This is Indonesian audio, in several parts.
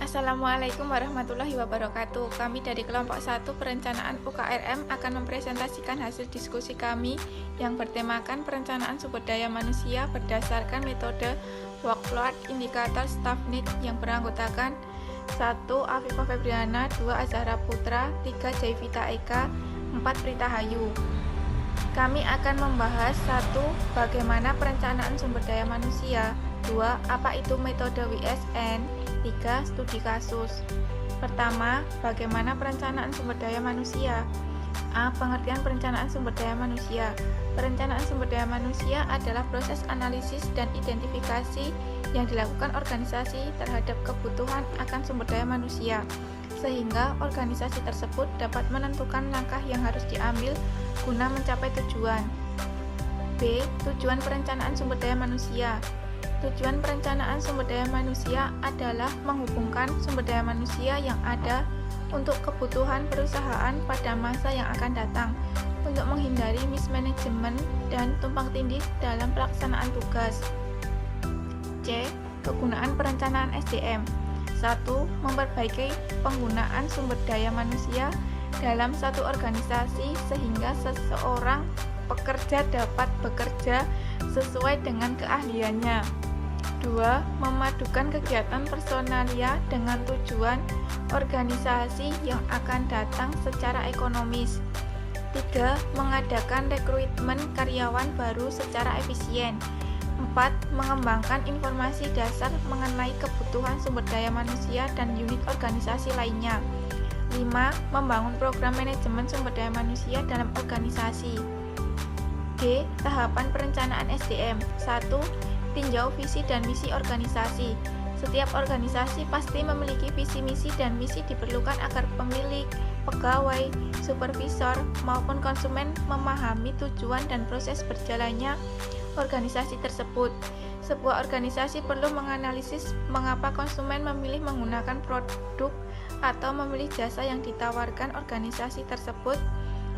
Assalamualaikum warahmatullahi wabarakatuh. Kami dari kelompok 1 perencanaan UKRM akan mempresentasikan hasil diskusi kami yang bertemakan perencanaan sumber daya manusia berdasarkan metode workload indikator staff need yang beranggotakan 1. Afifah Febriana, 2. Azhara Putra, 3. Jayvita Eka, 4. Prita Hayu. Kami akan membahas 1. Bagaimana perencanaan sumber daya manusia, 2. Apa itu metode WSN, 3. Studi kasus. Pertama, bagaimana perencanaan sumber daya manusia? A. Pengertian perencanaan sumber daya manusia. Perencanaan sumber daya manusia adalah proses analisis dan identifikasi yang dilakukan organisasi terhadap kebutuhan akan sumber daya manusia, sehingga organisasi tersebut dapat menentukan langkah yang harus diambil guna mencapai tujuan. B. Tujuan perencanaan sumber daya manusia. Tujuan perencanaan sumber daya manusia adalah menghubungkan sumber daya manusia yang ada untuk kebutuhan perusahaan pada masa yang akan datang, untuk menghindari mismanagement dan tumpang tindih dalam pelaksanaan tugas. C. Kegunaan perencanaan SDM. 1. Memperbaiki penggunaan sumber daya manusia dalam satu organisasi sehingga seseorang pekerja dapat bekerja sesuai dengan keahliannya. 2. Memadukan kegiatan personalia dengan tujuan organisasi yang akan datang secara ekonomis. 3. Mengadakan rekrutmen karyawan baru secara efisien. 4. Mengembangkan informasi dasar mengenai kebutuhan sumber daya manusia dan unit organisasi lainnya. 5. Membangun program manajemen sumber daya manusia dalam organisasi. D. Tahapan perencanaan SDM. 1. Tinjau visi dan misi organisasi. Setiap organisasi pasti memiliki visi misi dan misi diperlukan agar pemilik, pegawai, supervisor, maupun konsumen memahami tujuan dan proses berjalannya organisasi tersebut. Sebuah organisasi perlu menganalisis mengapa konsumen memilih menggunakan produk atau memilih jasa yang ditawarkan organisasi tersebut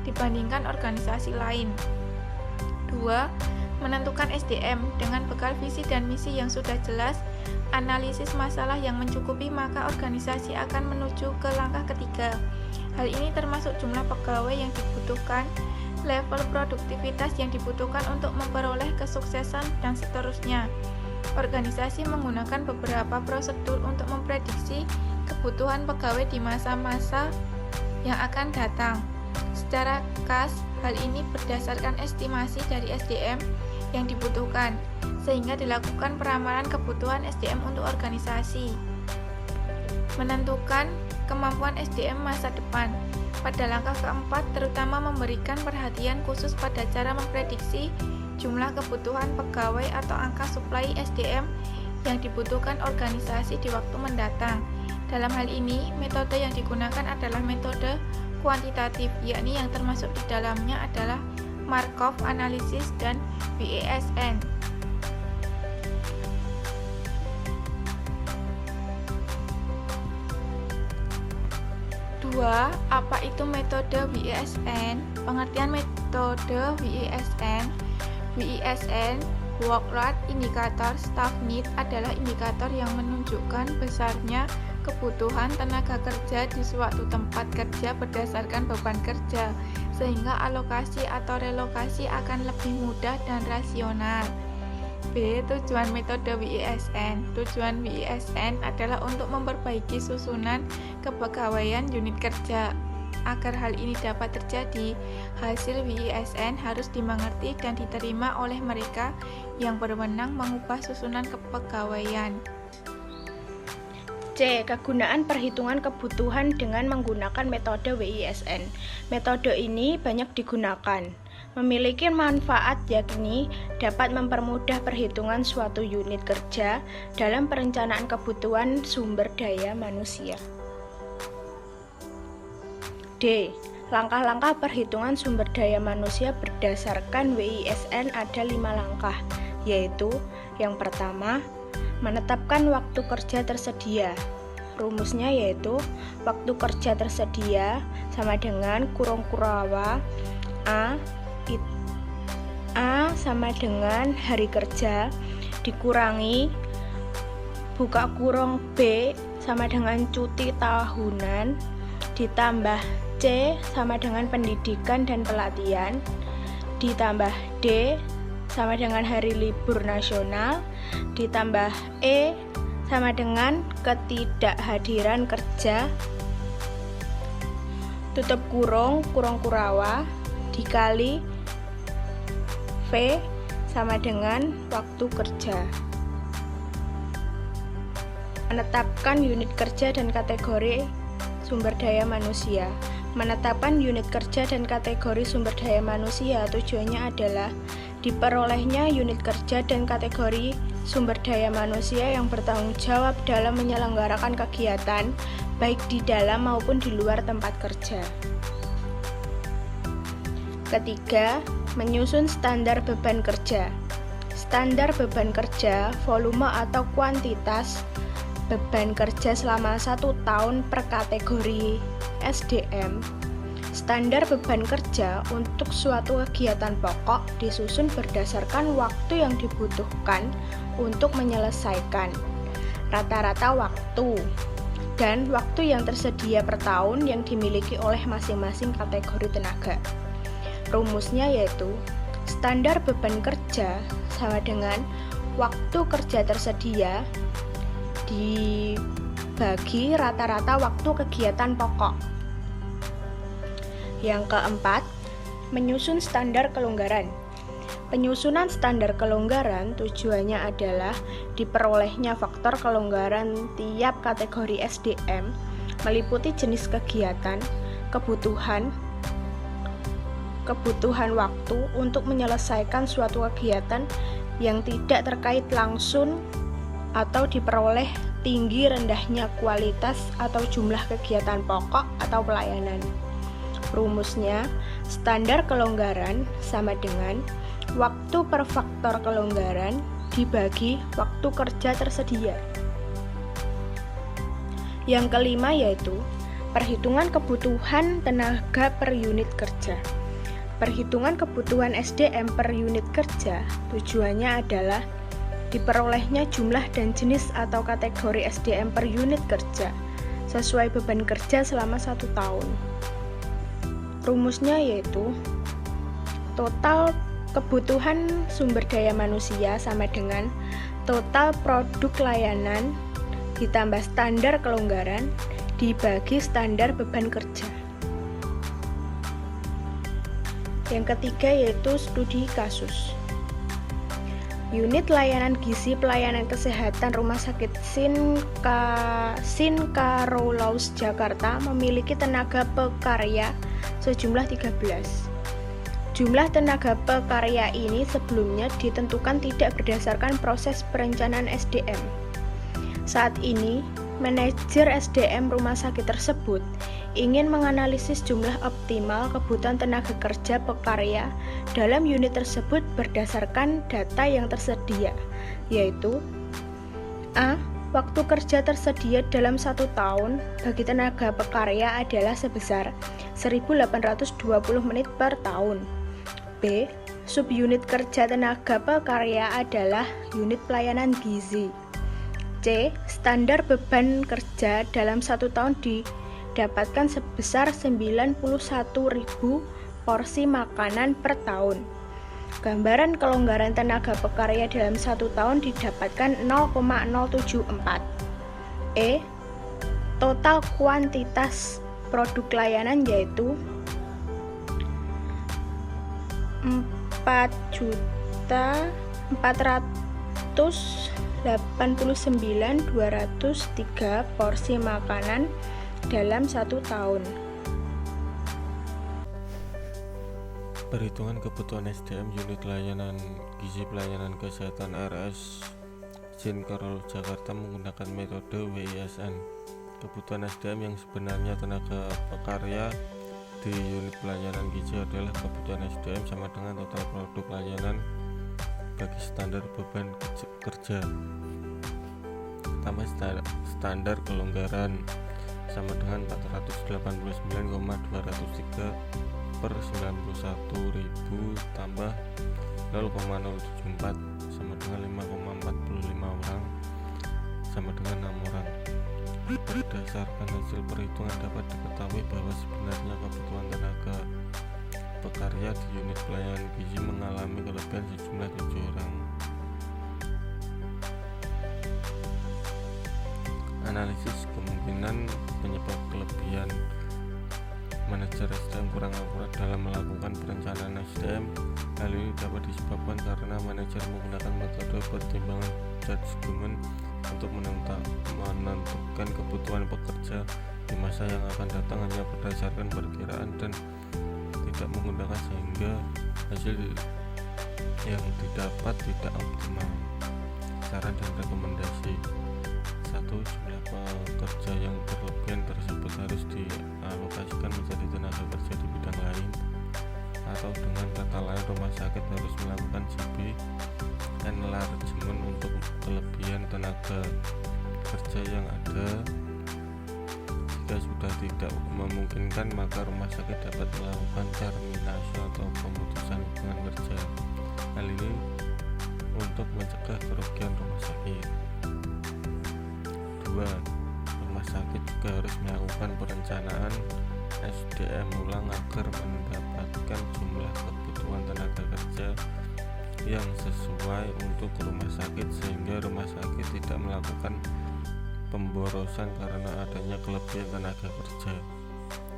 dibandingkan organisasi lain. 2. Menentukan SDM dengan bekal visi dan misi yang sudah jelas, analisis masalah yang mencukupi, maka organisasi akan menuju ke langkah ketiga. Hal ini termasuk jumlah pegawai yang dibutuhkan, level produktivitas yang dibutuhkan untuk memperoleh kesuksesan, dan seterusnya. Organisasi menggunakan beberapa prosedur untuk memprediksi kebutuhan pegawai di masa-masa yang akan datang. Secara khas, hal ini berdasarkan estimasi dari SDM yang dibutuhkan, sehingga dilakukan peramalan kebutuhan SDM untuk organisasi. Menentukan kemampuan SDM masa depan. Pada langkah keempat, terutama memberikan perhatian khusus pada cara memprediksi jumlah kebutuhan pegawai atau angka suplai SDM yang dibutuhkan organisasi di waktu mendatang. Dalam hal ini, metode yang digunakan adalah metode kuantitatif, yakni yang termasuk di dalamnya adalah Markov Analysis dan WSN. Dua, apa itu metode WSN? Pengertian metode WSN. WSN, Workload Indicator Staff Need, adalah indikator yang menunjukkan besarnya kebutuhan tenaga kerja di suatu tempat kerja berdasarkan beban kerja, sehingga alokasi atau relokasi akan lebih mudah dan rasional. B. Tujuan metode WISN. Tujuan WISN adalah untuk memperbaiki susunan kepegawaian unit kerja. Agar hal ini dapat terjadi, hasil WISN harus dimengerti dan diterima oleh mereka yang berwenang mengubah susunan kepegawaian. C. Kegunaan perhitungan kebutuhan dengan menggunakan metode WISN. Metode ini banyak digunakan, memiliki manfaat yakni dapat mempermudah perhitungan suatu unit kerja dalam perencanaan kebutuhan sumber daya manusia. D. Langkah-langkah perhitungan sumber daya manusia berdasarkan WISN ada 5 langkah, yaitu yang pertama, menetapkan waktu kerja tersedia. Rumusnya yaitu waktu kerja tersedia sama dengan kurung kurawa A sama dengan hari kerja dikurangi buka kurung B sama dengan cuti tahunan, ditambah C sama dengan pendidikan dan pelatihan, ditambah D sama dengan hari libur nasional, ditambah E sama dengan ketidakhadiran kerja, tutup kurung, kurung kurawa, dikali V sama dengan waktu kerja. Menetapkan unit kerja dan kategori sumber daya manusia. Menetapkan unit kerja dan kategori sumber daya manusia tujuannya adalah diperolehnya unit kerja dan kategori sumber daya manusia yang bertanggung jawab dalam menyelenggarakan kegiatan baik di dalam maupun di luar tempat kerja. Ketiga, menyusun standar beban kerja. Standar beban kerja, volume atau kuantitas beban kerja selama 1 tahun per kategori SDM. Standar beban kerja untuk suatu kegiatan pokok disusun berdasarkan waktu yang dibutuhkan untuk menyelesaikan, rata-rata waktu, dan waktu yang tersedia per tahun yang dimiliki oleh masing-masing kategori tenaga. Rumusnya yaitu standar beban kerja sama dengan waktu kerja tersedia dibagi rata-rata waktu kegiatan pokok. Yang keempat, menyusun standar kelonggaran. Penyusunan standar kelonggaran tujuannya adalah diperolehnya faktor kelonggaran tiap kategori SDM meliputi jenis kegiatan, kebutuhan waktu untuk menyelesaikan suatu kegiatan yang tidak terkait langsung atau diperoleh tinggi rendahnya kualitas atau jumlah kegiatan pokok atau pelayanan. Rumusnya, standar kelonggaran sama dengan waktu per faktor kelonggaran dibagi waktu kerja tersedia. Yang kelima yaitu perhitungan kebutuhan tenaga per unit kerja. Perhitungan kebutuhan SDM per unit kerja tujuannya adalah diperolehnya jumlah dan jenis atau kategori SDM per unit kerja sesuai beban kerja selama 1 tahun. Rumusnya yaitu total kebutuhan sumber daya manusia sama dengan total produk layanan ditambah standar kelonggaran dibagi standar beban kerja. Yang ketiga yaitu studi kasus. Unit layanan gizi pelayanan kesehatan Rumah Sakit Sinkarolaus Jakarta memiliki tenaga pekarya sejumlah 13. Jumlah tenaga pekarya ini sebelumnya ditentukan tidak berdasarkan proses perencanaan SDM. Saat ini, manajer SDM rumah sakit tersebut ingin menganalisis jumlah optimal kebutuhan tenaga kerja pekarya dalam unit tersebut berdasarkan data yang tersedia, yaitu A. Waktu kerja tersedia dalam 1 tahun bagi tenaga pekarya adalah sebesar 1.820 menit per tahun. B. Subunit kerja tenaga pekarya adalah unit pelayanan gizi. C. Standar beban kerja dalam 1 tahun didapatkan sebesar 91.000 porsi makanan per tahun. Gambaran kelonggaran tenaga pekarya dalam 1 tahun didapatkan 0,074. E. Total kuantitas produk layanan yaitu 4.489.203 porsi makanan dalam 1 tahun. Perhitungan kebutuhan SDM unit layanan gizi pelayanan kesehatan RS Sinkarolaus Jakarta menggunakan metode WISN. Kebutuhan SDM yang sebenarnya tenaga pekarya di unit pelayanan gizi adalah kebutuhan SDM sama dengan total produk layanan bagi standar beban kerja tambah standar kelonggaran sama dengan 489,203 per 91.000 tambah 0,074 sama dengan 5,45 orang sama dengan 6 orang. Berdasarkan hasil perhitungan dapat diketahui bahwa sebenarnya kebutuhan tenaga pekerja di unit pelayanan gizi mengalami kelebihan sejumlah 7 orang. Analisis kemungkinan penyebab kelebihan manajer SDM kurang akurat dalam melakukan perencanaan SDM. Hal ini dapat disebabkan karena manajer menggunakan metode pertimbangan judgement untuk menentukan kebutuhan pekerja di masa yang akan datang hanya berdasarkan perkiraan dan tidak menggunakan, sehingga hasil yang didapat tidak optimal. Saran dan rekomendasi: 1. Jumlah pekerja yang berlebihan tersebut harus dialokasikan menjadi tenaga kerja di bidang lain, atau dengan kata lain rumah sakit harus melakukan CB enlargement untuk kelebihan tenaga kerja yang ada. Jika sudah tidak memungkinkan, maka rumah sakit dapat melakukan terminasi atau pemutusan hubungan kerja. Hal ini untuk mencegah kerugian rumah sakit. 2. Rumah sakit juga harus melakukan perencanaan SDM ulang agar mendapatkan jumlah kebutuhan tenaga kerja yang sesuai untuk rumah sakit, sehingga rumah sakit tidak melakukan pemborosan karena adanya kelebihan tenaga kerja.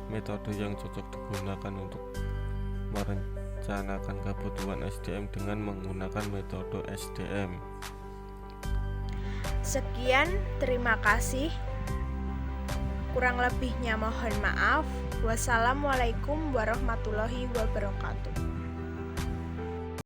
Metode yang cocok digunakan untuk merencanakan kebutuhan SDM dengan menggunakan metode SDM. Sekian, terima kasih. Kurang lebihnya mohon maaf. Wassalamualaikum warahmatullahi wabarakatuh.